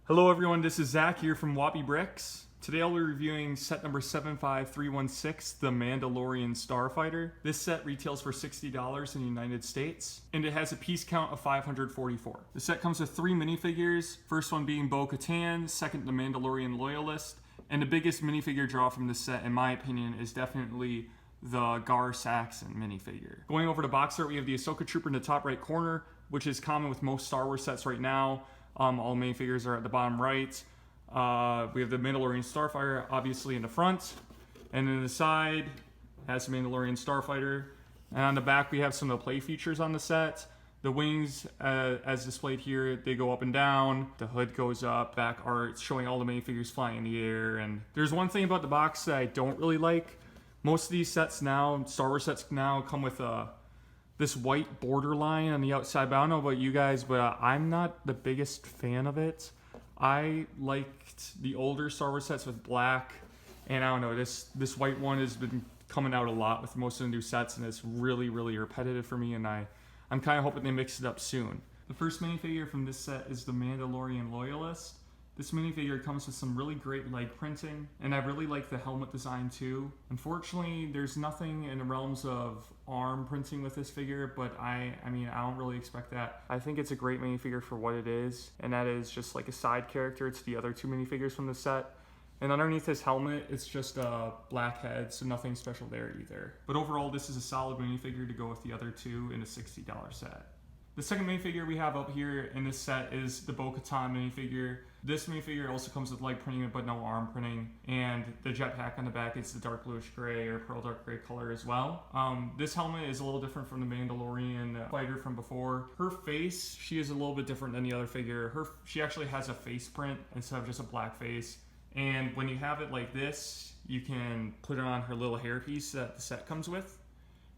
Hello everyone, this is Zach here from wapibricks. Today I'll be reviewing set number 75316, the Mandalorian Starfighter. This set retails for $60 in the United States, and it has a piece count of 544. The set comes with 3 minifigures, first one being Bo-Katan, second the Mandalorian Loyalist, and the biggest minifigure draw from this set, in my opinion, is definitely the Gar Saxon minifigure. Going over to box art, we have the Ahsoka Trooper in the top right corner, which is common with most Star Wars sets right now. All minifigures are at the bottom right. We have the Mandalorian Starfighter obviously in the front, and then the side has the Mandalorian Starfighter. And on the back we have some of the play features on the set. The wings, as displayed here, they go up and down. The hood goes up. Back art showing all the minifigures flying in the air. And there's one thing about the box that I don't really like. Most of these sets now, Star Wars sets now, come with this white borderline on the outside, but I don't know about you guys, but I'm not the biggest fan of it. I liked the older Star Wars sets with black, and I don't know, this white one has been coming out a lot with most of the new sets, and it's really, really repetitive for me, and I'm kind of hoping they mix it up soon. The first minifigure from this set is the Mandalorian Loyalist. This minifigure comes with some really great leg printing, and I really like the helmet design too. Unfortunately, there's nothing in the realms of arm printing with this figure, but I mean, I don't really expect that. I think it's a great minifigure for what it is, and that is just like a side character to the other 2 minifigures from the set. And underneath his helmet, it's just a black head, so nothing special there either. But overall, this is a solid minifigure to go with the other 2 in a $60 set. The second minifigure we have up here in this set is the Bo-Katan minifigure. This minifigure also comes with leg printing but no arm printing, and the jetpack on the back is the dark bluish gray or pearl dark gray color as well. This helmet is a little different from the Mandalorian fighter from before. Her face, she is a little bit different than the other figure. She actually has a face print instead of just a black face. And when you have it like this, you can put it on her little hairpiece that the set comes with.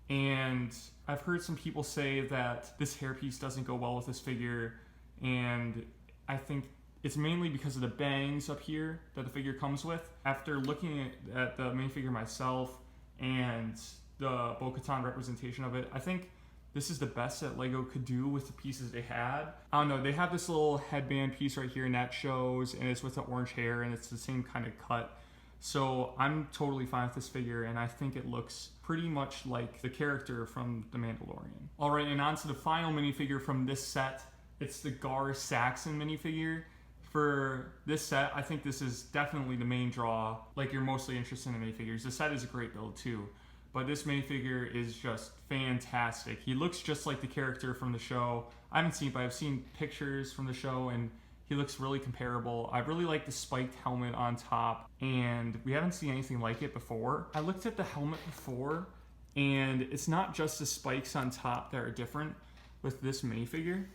And I've heard some people say that this hairpiece doesn't go well with this figure, and I think it's mainly because of the bangs up here that the figure comes with. After looking at the minifigure myself and the Bo-Katan representation of it, I think this is the best that LEGO could do with the pieces they had. I don't know, they have this little headband piece right here, and that shows, and it's with the orange hair, and it's the same kind of cut. So I'm totally fine with this figure, and I think it looks pretty much like the character from The Mandalorian. Alright, and on to the final minifigure from this set. It's the Gar Saxon minifigure. For this set, I think this is definitely the main draw. Like, you're mostly interested in minifigures. The set is a great build too, but this minifigure is just fantastic. He looks just like the character from the show. I haven't seen it, but I've seen pictures from the show, and he looks really comparable. I really like the spiked helmet on top, and we haven't seen anything like it before. I looked at the helmet before, and it's not just the spikes on top that are different with this minifigure.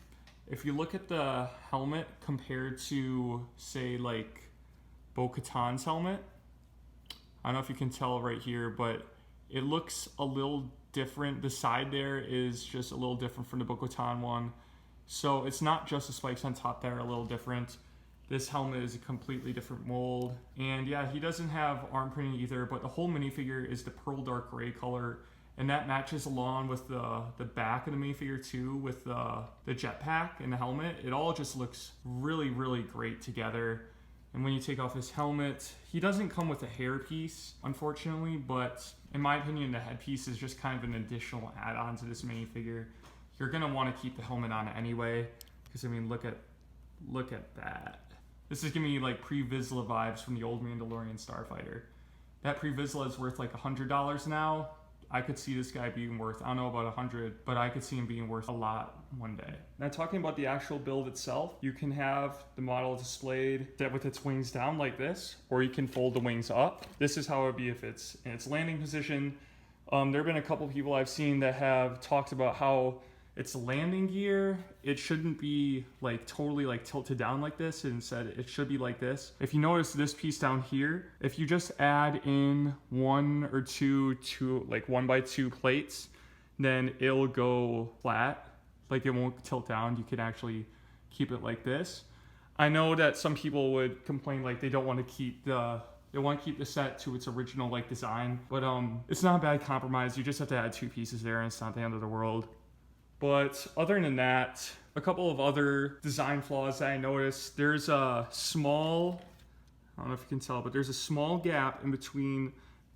If you look at the helmet compared to, say, like Bo-Katan's helmet, I don't know if you can tell right here, but it looks a little different. The side there is just a little different from the Bo-Katan one. So it's not just the spikes on top that are a little different. This helmet is a completely different mold. And yeah, he doesn't have arm printing either, but the whole minifigure is the pearl dark gray color. And that matches along with the back of the minifigure too, with the jetpack and the helmet. It all just looks really, really great together. And when you take off his helmet, he doesn't come with a hairpiece, unfortunately, but in my opinion, the headpiece is just kind of an additional add-on to this minifigure. You're gonna want to keep the helmet on anyway, because I mean, look at that. This is giving me like pre-Vizsla vibes from the old Mandalorian Starfighter. That pre-Vizsla is worth like $100 now. I could see this guy being worth, I don't know about 100, but I could see him being worth a lot one day. Now, talking about the actual build itself, you can have the model displayed with its wings down like this, or you can fold the wings up. This is how it would be if it's in its landing position. There have been a couple people I've seen that have talked about how its landing gear, it shouldn't be like totally like tilted down like this, and instead it should be like this. If you notice this piece down here, if you just add in 1 or 2 like 1x2 plates, then it'll go flat, like it won't tilt down. You can actually keep it like this. I know that some people would complain like they don't want to keep the set to its original like design, but it's not a bad compromise. You just have to add 2 pieces there, and it's not the end of the world. But other than that, A couple of other design flaws that I noticed. There's a small, I don't know if you can tell, but there's a small gap in between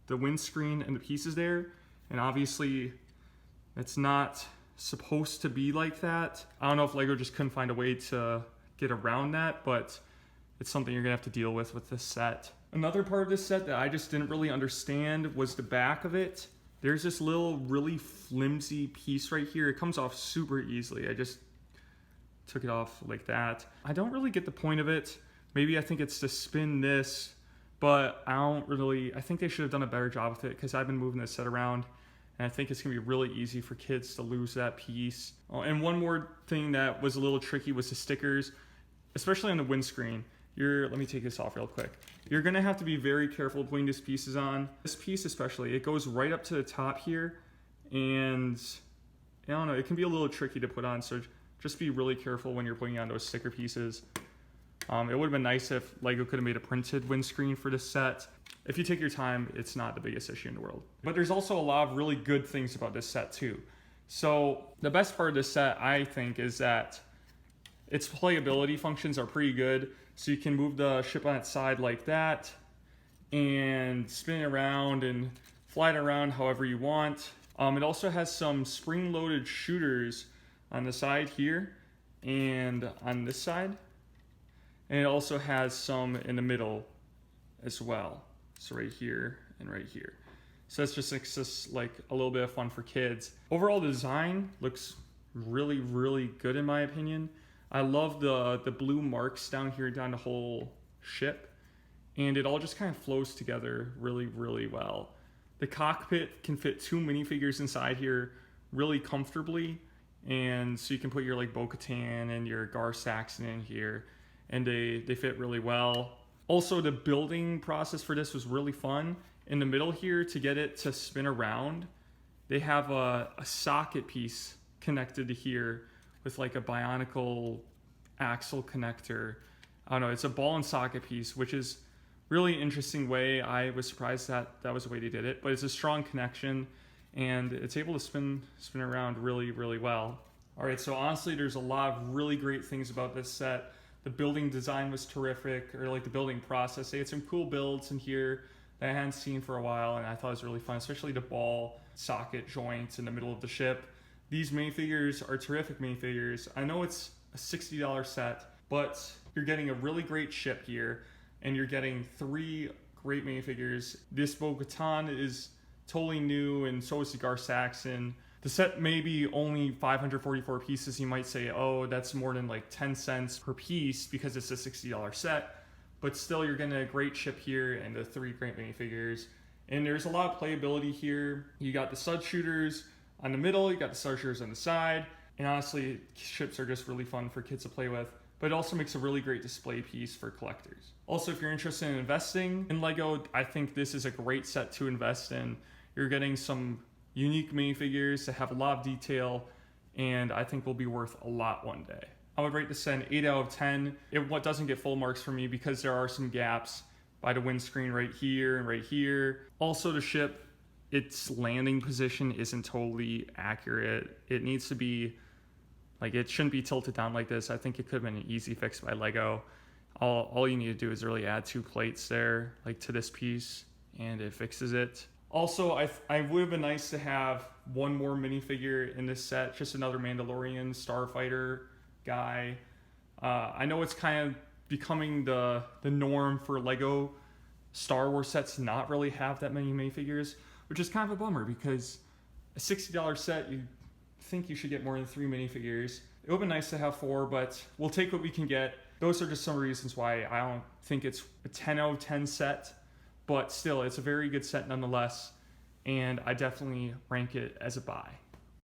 the windscreen and the pieces there. And obviously it's not supposed to be like that. I don't know if Lego just couldn't find a way to get around that, but it's something you're gonna have to deal with this set. Another part of this set that I just didn't really understand was the back of it. There's this little really flimsy piece right here. It comes off super easily. I just took it off like that. I don't really get the point of it. Maybe I think it's to spin this, but I think they should have done a better job with it because I've been moving this set around and I think it's gonna be really easy for kids to lose that piece. Oh, and one more thing that was a little tricky was the stickers, especially on the windscreen. Let me take this off real quick. You're gonna have to be very careful putting these pieces on. This piece especially, it goes right up to the top here, and I don't know, it can be a little tricky to put on, so just be really careful when you're putting on those sticker pieces. It would have been nice if Lego could have made a printed windscreen for this set. If you take your time, it's not the biggest issue in the world. But there's also a lot of really good things about this set too. So the best part of this set, I think, is that its playability functions are pretty good. So you can move the ship on its side like that and spin it around and fly it around however you want. It also has some spring-loaded shooters on the side here and on this side. And it also has some in the middle as well. So right here and right here. So that's just like a little bit of fun for kids. Overall, the design looks really, really good in my opinion. I love the blue marks down here down the whole ship, and it all just kind of flows together really, really well. The cockpit can fit 2 minifigures inside here really comfortably, and so you can put your like Bo-Katan and your Gar Saxon in here, and they fit really well. Also, the building process for this was really fun. In the middle here, to get it to spin around, they have a socket piece connected to here with like a bionicle axle connector. I don't know, it's a ball and socket piece, which is really interesting way. I was surprised that was the way they did it, but it's a strong connection and it's able to spin around really, really well. All right, so honestly, there's a lot of really great things about this set. The building design was terrific, or like the building process. They had some cool builds in here that I hadn't seen for a while, and I thought it was really fun, especially the ball socket joints in the middle of the ship. These minifigures are terrific minifigures. I know it's a $60 set, but you're getting a really great ship here, and you're getting 3 great minifigures. This Bo-Katan is totally new, and so is the Gar Saxon. The set may be only 544 pieces. You might say, oh, that's more than like 10 cents per piece because it's a $60 set. But still, you're getting a great ship here and the 3 great minifigures. And there's a lot of playability here. You got the stud shooters on the middle, you got the stud shooters on the side. And honestly, ships are just really fun for kids to play with. But it also makes a really great display piece for collectors. Also, if you're interested in investing in Lego, I think this is a great set to invest in. You're getting some unique minifigures that have a lot of detail, and I think will be worth a lot one day. I would rate this an 8 out of 10. It doesn't get full marks for me because there are some gaps by the windscreen right here and right here. Also, the ship, its landing position isn't totally accurate. It needs to be, like, it shouldn't be tilted down like this. I think it could have been an easy fix by Lego. All you need to do is really add 2 plates there, like to this piece, and it fixes it. Also, I would have been nice to have one more minifigure in this set, just another Mandalorian Starfighter guy. I know it's kind of becoming the norm for Lego Star Wars sets to not really have that many minifigures, which is kind of a bummer because a $60 set, you think you should get more than 3 minifigures. It would have been nice to have 4, but we'll take what we can get. Those are just some reasons why I don't think it's a 10 out of 10 set. But still, it's a very good set nonetheless, and I definitely rank it as a buy.